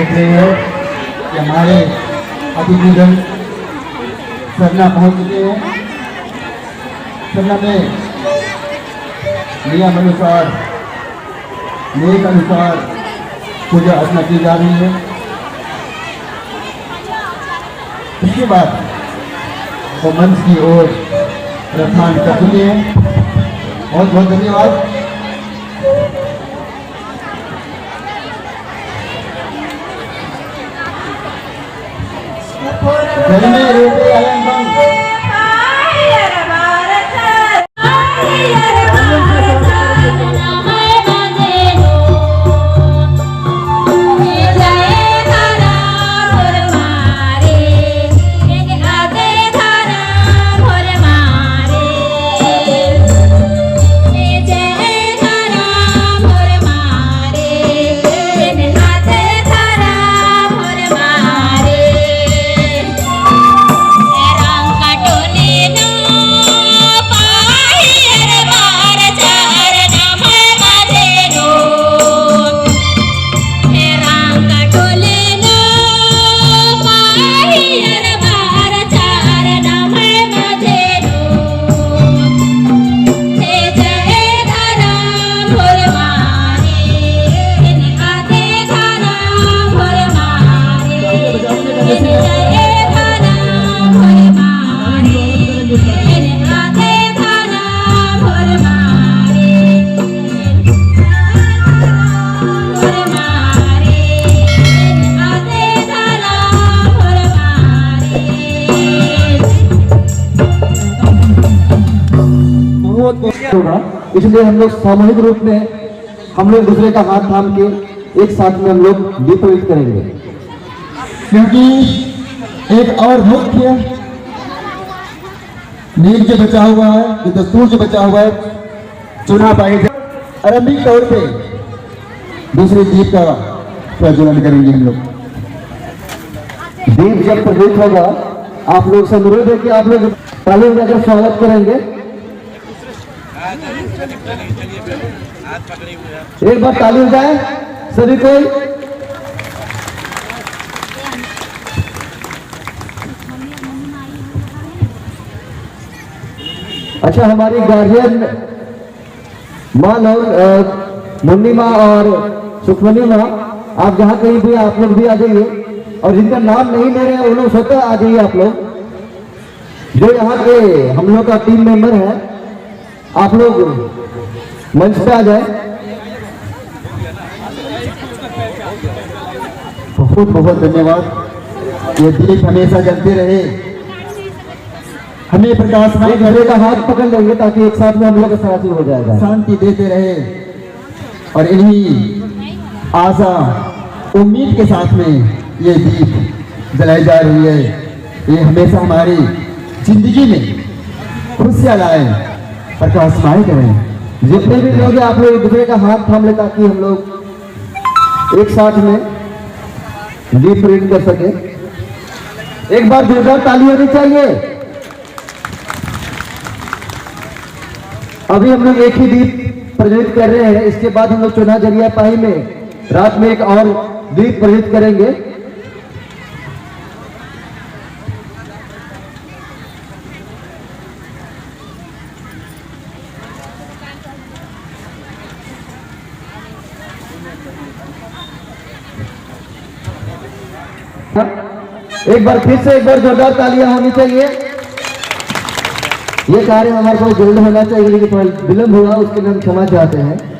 देख रहे हो कि हमारे अतिथिगण सरना पहुंच चुके हैं। सरना में नियम अनुसार नेक अनुसार पूजा अर्चना की जा रही है। इसके बाद वो मंच की ओर प्रस्थान कर चुके हैं। बहुत बहुत धन्यवाद। होगा, इसलिए हम लोग सामूहिक रूप में हम लोग दूसरे का हाथ थाम के एक साथ में हम लोग दीप प्रज्वलित करेंगे, क्योंकि एक और मुख्य नीम जो बचा हुआ है, जो दस्तूर जो बचा हुआ है, चुनाव आयोजन आरंभिक तौर पे दूसरे दीप का प्रज्वलन करेंगे। हम लोग दीप जब प्रज्वलित होगा, आप लोग से अनुरोध है कि आप लोग ताली बजाकर स्वागत करेंगे। एक बार ताली हो जाए सभी कोई। अच्छा, हमारी गार्जियन माँ और मुन्नी माँ और सुखमनी माँ, आप जहाँ कहीं भी आप लोग भी आ जाइए, और जिनका नाम नहीं ले रहे हैं वो लोग स्वतः आ जाइए। आप लोग जो यहाँ के हम लोग का टीम मेंबर है, आप लोग मंच पे आ जाए। बहुत बहुत धन्यवाद। ये दीप हमेशा जलते रहे, हमें प्रकाशमान घरे का हाथ पकड़ लेंगे ताकि एक साथ में हम लोग का शांति हो जाएगा, शांति देते रहे। और इन्हीं आशा उम्मीद के साथ में ये दीप जलाई जा रही है। ये हमेशा हमारी जिंदगी में खुशियाँ लाए, प्रकाशमान करें। जितने भी लोग हैं आप लोग एक दूसरे का हाथ थाम ले ताकि हम लोग एक साथ में दीप प्रज्वलित कर सके। एक बार जोरदार ताली होनी चाहिए। अभी हम लोग एक ही दीप प्रज्वलित कर रहे हैं, इसके बाद हम लोग चुना जरिया पाही में रात में एक और दीप प्रज्वलित करेंगे। एक बार फिर से एक बार जोरदार तालियां होनी चाहिए। ये कार्य हमारे को जल्द होना चाहिए, लेकिन थोड़ा विलंब हुआ, उसके लिए हम क्षमा चाहते हैं।